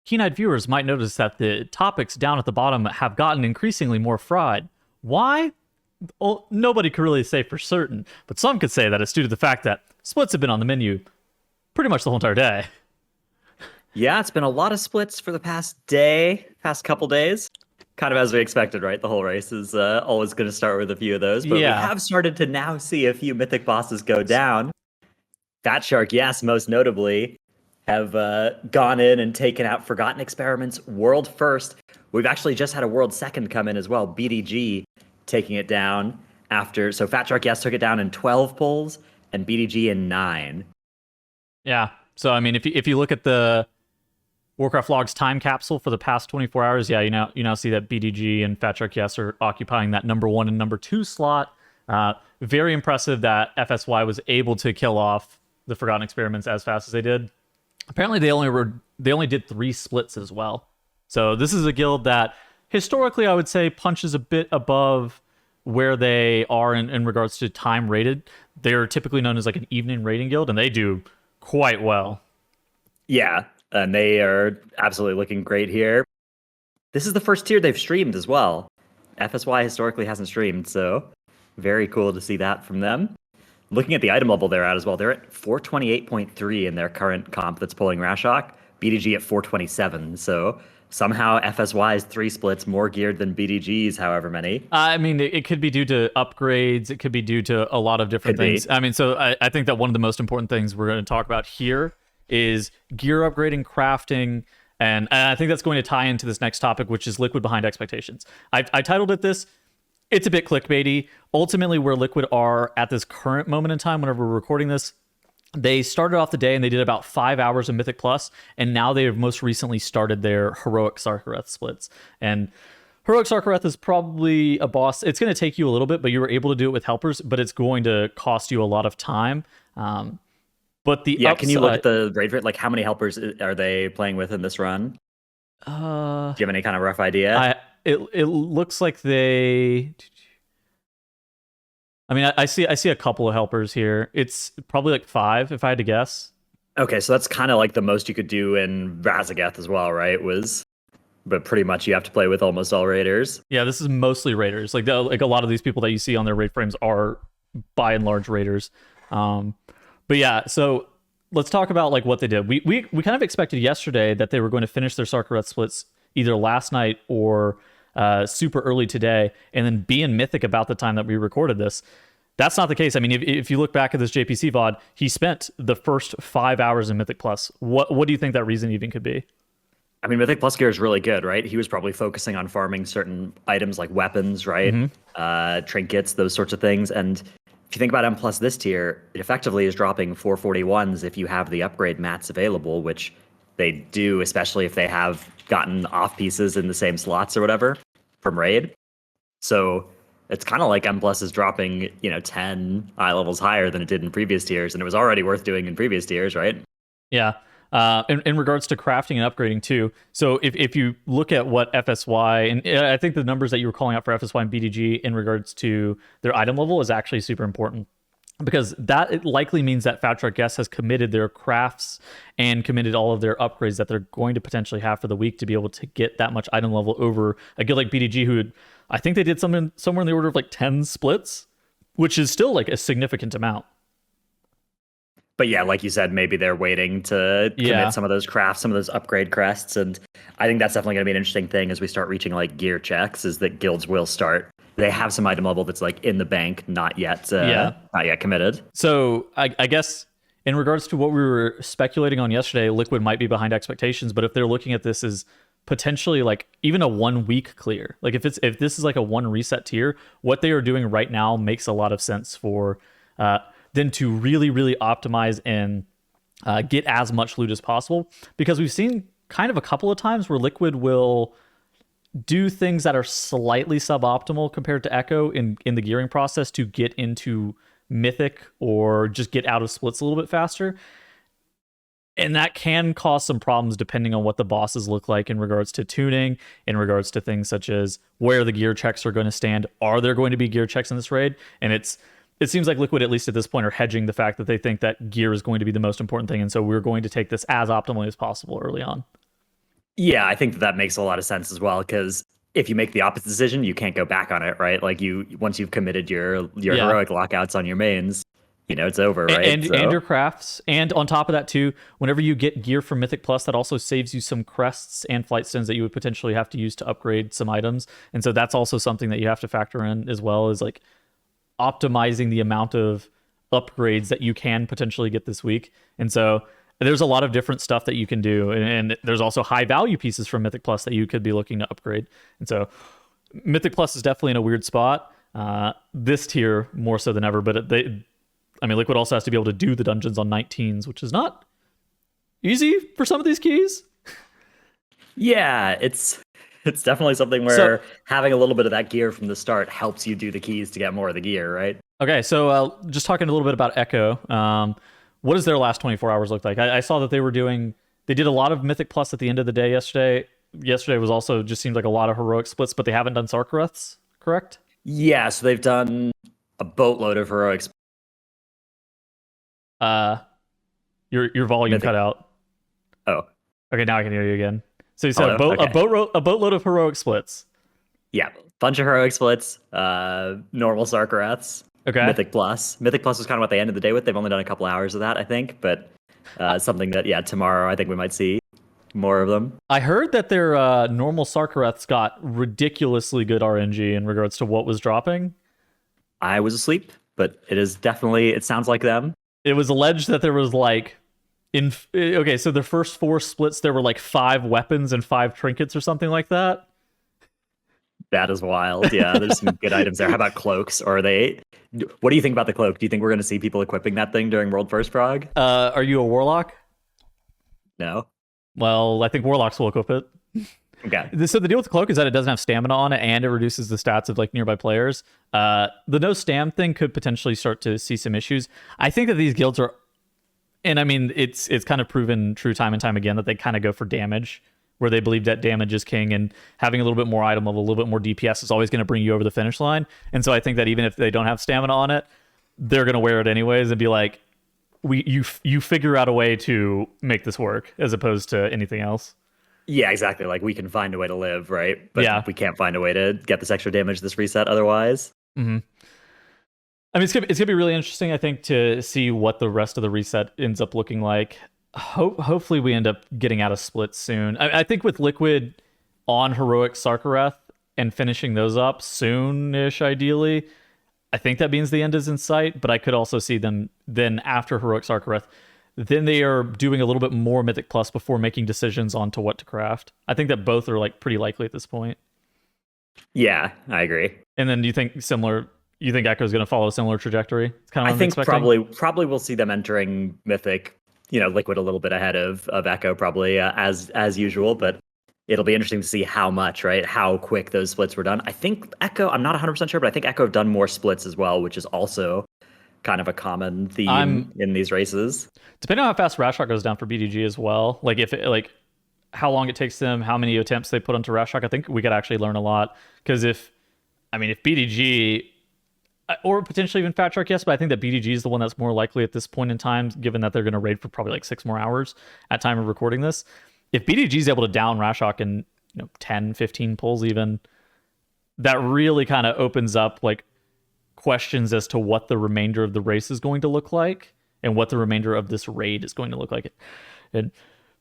keen-eyed viewers might notice that the topics down at the bottom have gotten increasingly more fried. Why? Well, nobody could really say for certain, but some could say that it's due to the fact that splits have been on the menu pretty much the whole entire day. Yeah, it's been a lot of splits for the past couple days. Kind of as we expected, right? The whole race is always going to start with a few of those, but we Yeah. have started to now see a few mythic bosses go down. Fat Shark, yes, most notably, have gone in and taken out Forgotten Experiments world first. We've actually just had a world second come in as well, BDG taking it down after. So Fat Shark, yes, took it down in 12 pulls and BDG in 9. Yeah. So I mean, if you look at the Warcraft Logs time capsule for the past 24 hours, yeah, you now see that BDG and Fat Shark Yes are occupying that number 1 and number 2 slot. Very impressive that FSY was able to kill off the Forgotten Experiments as fast as they did. Apparently, they only did 3 splits as well. So this is a guild that historically, I would say, punches a bit above where they are in regards to time rated. They're typically known as like an evening rating guild, and they do quite well. Yeah, and they are absolutely looking great here. This is the first tier they've streamed as well. FSY historically hasn't streamed, so very cool to see that from them. Looking at the item level they're at as well, they're at 428.3 in their current comp that's pulling Rashok, BDG at 427, so somehow FSY's 3 splits more geared than BDG's however many. I mean, it could be due to upgrades. It could be due to a lot of different things. I mean, so I think that one of the most important things we're going to talk about here is gear upgrading, crafting, and I think that's going to tie into this next topic, which is Liquid behind expectations. I titled it this. It's a bit clickbaity. Ultimately, where Liquid are at this current moment in time, whenever we're recording this, they started off the day and they did about 5 hours of Mythic Plus, and now they have most recently started their Heroic Sarkareth splits. And Heroic Sarkareth is probably a boss. It's going to take you a little bit, but you were able to do it with helpers, but it's going to cost you a lot of time. But the yeah, can you look at the raid rate? Like, how many helpers are they playing with in this run? Do you have any kind of rough idea? It looks like they. I mean, I see a couple of helpers here. It's probably like 5, if I had to guess. Okay, so that's kind of like the most you could do in Razageth as well, right? But pretty much you have to play with almost all raiders. Yeah, this is mostly raiders. Like a lot of these people that you see on their raid frames are by and large raiders. But yeah, so let's talk about like what they did. We kind of expected yesterday that they were going to finish their Sarkareth splits either last night or super early today, and then be in Mythic about the time that we recorded this. That's not the case. I mean, if you look back at this JPC VOD, he spent the first 5 hours in Mythic Plus. What do you think that reason even could be? I mean, Mythic Plus gear is really good, right? He was probably focusing on farming certain items like weapons, right? Mm-hmm. Trinkets, those sorts of things. And if you think about M Plus this tier, it effectively is dropping 441s if you have the upgrade mats available, which they do, especially if they have gotten off pieces in the same slots or whatever from raid. So it's kind of like M Plus is dropping, 10 eye levels higher than it did in previous tiers, and it was already worth doing in previous tiers, right? Yeah. In regards to crafting and upgrading too. So if you look at what FSY, and I think the numbers that you were calling out for FSY and BDG in regards to their item level is actually super important, because that it likely means that Fat Shark Guest has committed their crafts and committed all of their upgrades that they're going to potentially have for the week to be able to get that much item level over a guild like BDG, who I think they did somewhere in the order of like 10 splits, which is still like a significant amount. But yeah, like you said, maybe they're waiting to commit some of those crafts, some of those upgrade crests. And I think that's definitely going to be an interesting thing as we start reaching like gear checks, is that guilds will start. They have some item level that's like in the bank, not yet committed. So I guess in regards to what we were speculating on yesterday, Liquid might be behind expectations. But if they're looking at this as potentially like even a 1 week clear, like if this is like a 1 reset tier, what they are doing right now makes a lot of sense for then to really, really optimize and get as much loot as possible. Because we've seen kind of a couple of times where Liquid will do things that are slightly suboptimal compared to Echo in the gearing process to get into Mythic or just get out of splits a little bit faster. And that can cause some problems depending on what the bosses look like in regards to tuning, in regards to things such as where the gear checks are going to stand. Are there going to be gear checks in this raid? And it seems like Liquid, at least at this point, are hedging the fact that they think that gear is going to be the most important thing. And so we're going to take this as optimally as possible early on. Yeah, I think that makes a lot of sense as well because if you make the opposite decision, you can't go back on it, right? Like you once you've committed your Yeah. heroic lockouts on your mains, it's over, right? And So your crafts, and on top of that too, whenever you get gear from Mythic Plus, that also saves you some crests and flight stones that you would potentially have to use to upgrade some items. And so that's also something that you have to factor in as well, is like optimizing the amount of upgrades that you can potentially get this week. And so there's a lot of different stuff that you can do, and there's also high value pieces from Mythic Plus that you could be looking to upgrade. And so Mythic Plus is definitely in a weird spot. This tier more so than ever, but I mean, Liquid also has to be able to do the dungeons on 19s, which is not easy for some of these keys. yeah, it's definitely something So, where having a little bit of that gear from the start helps you do the keys to get more of the gear, right? okay, so just talking a little bit about Echo. What does their last 24 hours look like? I saw that they did a lot of Mythic Plus at the end of the day yesterday. Yesterday was also just seemed like a lot of heroic splits, but they haven't done Sarkareths, correct? Yeah, so they've done a boatload of heroics Uh, your volume cut mythic. out. Oh, Okay, now I can hear you again. So you said hello. Okay. a boatload of heroic splits. Yeah, bunch of heroic splits, normal Sarkareths, Okay. Mythic Plus. Mythic Plus was kind of what they ended the day with. They've only done a couple hours of that, I think, but something that yeah, tomorrow I think we might see more of them. I heard that their normal Sarkareths got ridiculously good RNG in regards to what was dropping. I was asleep, but it sounds like them. It was alleged that there was like okay, so the first four splits there were like 5 weapons and 5 trinkets or something like that. That is wild. Yeah, there's some good items there. How about cloaks? What do you think about the cloak? Do you think we're going to see people equipping that thing during World First Prog? Are you a warlock? No. Well, I think warlocks will equip it. Okay. So the deal with the cloak is that it doesn't have stamina on it, and it reduces the stats of like nearby players. The no stam thing could potentially start to see some issues. I think that these guilds are, and I mean it's kind of proven true time and time again that they kind of go for damage, where they believe that damage is king, and having a little bit more item level, a little bit more DPS is always going to bring you over the finish line. And so I think that even if they don't have stamina on it, they're going to wear it anyways and be like, you figure out a way to make this work as opposed to anything else. Yeah, exactly. Like we can find a way to live, right? Yeah. But we can't find a way to get this extra damage this reset otherwise. Mm-hmm. I mean, it's gonna be really interesting, I think, to see what the rest of the reset ends up looking like. Hopefully, we end up getting out of splits soon. I think with Liquid on heroic Sarkareth and finishing those up soon-ish, ideally, I think that means the end is in sight. But I could also see them then after heroic Sarkareth, then they are doing a little bit more Mythic Plus before making decisions on to what to craft. I think that both are like pretty likely at this point. Yeah, I agree. And then do you think similar? You think Echo is going to follow a similar trajectory? It's kind of I what I'm think expecting. probably we'll see them entering Mythic, Liquid a little bit ahead of Echo, probably as usual. But it'll be interesting to see how much, right? How quick those splits were done. I think Echo. I'm not 100% sure, but I think Echo have done more splits as well, which is also kind of a common theme I'm in these races. depending on how fast Rashok goes down for BDG as well. Like if it, like how long it takes them, how many attempts they put onto Rashok. I think we could actually learn a lot because if BDG or potentially even Fat Shark, yes, but I think that BDG is the one that's more likely at this point in time, given that they're going to raid for probably like 6 more hours at time of recording this. If BDG is able to down Rashok in 10, 15 pulls even, that really kind of opens up like questions as to what the remainder of the race is going to look like and what the remainder of this raid is going to look like. And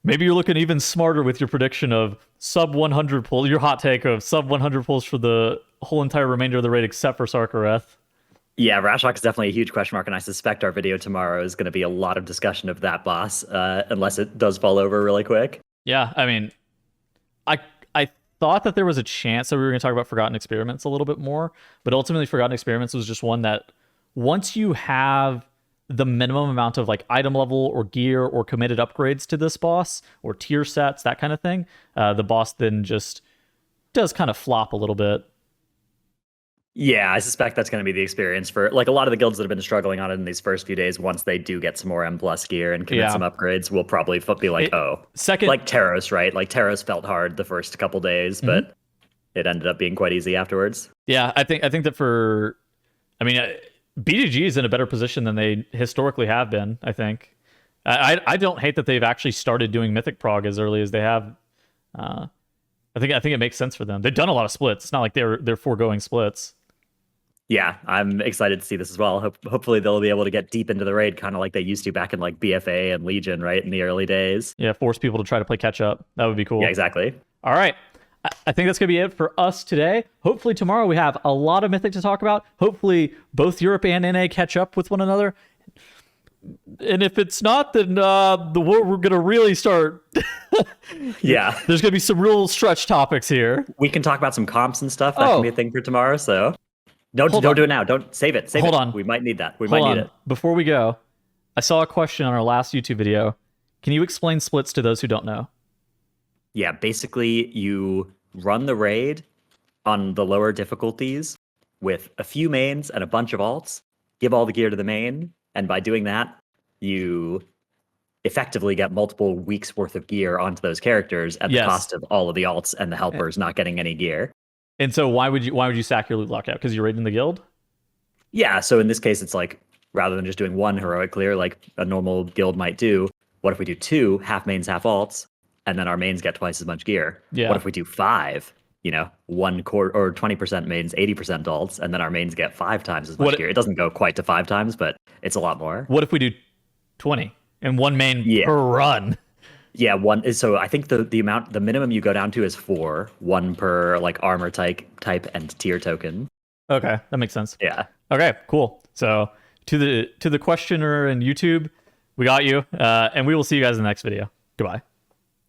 maybe you're looking even smarter with your prediction of sub 100 pulls, your hot take of sub 100 pulls for the whole entire remainder of the raid except for Sarkareth. Yeah, Rashok is definitely a huge question mark, and I suspect our video tomorrow is going to be a lot of discussion of that boss, unless it does fall over really quick. Yeah, I mean, I I thought that there was a chance that we were going to talk about Forgotten Experiments a little bit more, but ultimately Forgotten Experiments was just one that once you have the minimum amount of like item level or gear or committed upgrades to this boss or tier sets, that kind of thing, the boss then just does kind of flop a little bit. Yeah, I suspect that's going to be the experience for like a lot of the guilds that have been struggling on it in these first few days. Once they do get some more M plus gear and commit Yeah. some upgrades, we'll probably be like, It, oh, second, like Taros, right? Like Taros felt hard the first couple days, Mhm. but it ended up being quite easy afterwards. Yeah, I think that I mean, BDG is in a better position than they historically have been. I think. I don't hate that they've actually started doing Mythic Prog as early as they have. I think it makes sense for them. They've done a lot of splits. It's not like they're foregoing splits. Yeah, I'm excited to see this as well. Hopefully they'll be able to get deep into the raid, kind of like they used to back in like BFA and Legion, right, in the early days. Yeah, force people to try to play catch up. That would be cool. Yeah, exactly. All right. I think that's going to be it for us today. Hopefully tomorrow we have a lot of Mythic to talk about. Hopefully both Europe and NA catch up with one another. And if it's not, then we're going to really start. Yeah. There's going to be some real stretch topics here. We can talk about some comps and stuff. That can be a thing for tomorrow. So don't do it now. Don't save it. Hold on. We might need that. We might need it. Before we go, I saw a question on our last YouTube video. Can you explain splits to those who don't know? Yeah, basically you run the raid on the lower difficulties with a few mains and a bunch of alts, give all the gear to the main, and by doing that, you effectively get multiple weeks worth of gear onto those characters at the cost of all of the alts and the helpers not getting any gear. And so why would you sack your loot lockout? Because you're raiding the guild? Yeah, so in this case, it's like rather than just doing one heroic clear like a normal guild might do, what if we do 2 half mains, half alts, and then our mains get twice as much gear? Yeah. What if we do 5? 1 quarter or 20% mains, 80% alts, and then our mains get 5 times as much gear. It doesn't go quite to 5 times, but it's a lot more. What if we do 20 and 1 main per run? Yeah, 1 is so I think the minimum you go down to is 4, 1 per like armor type and tier token. Okay, that makes sense. Yeah. Okay, cool. So to the questioner in YouTube, we got you, and we will see you guys in the next video. Goodbye.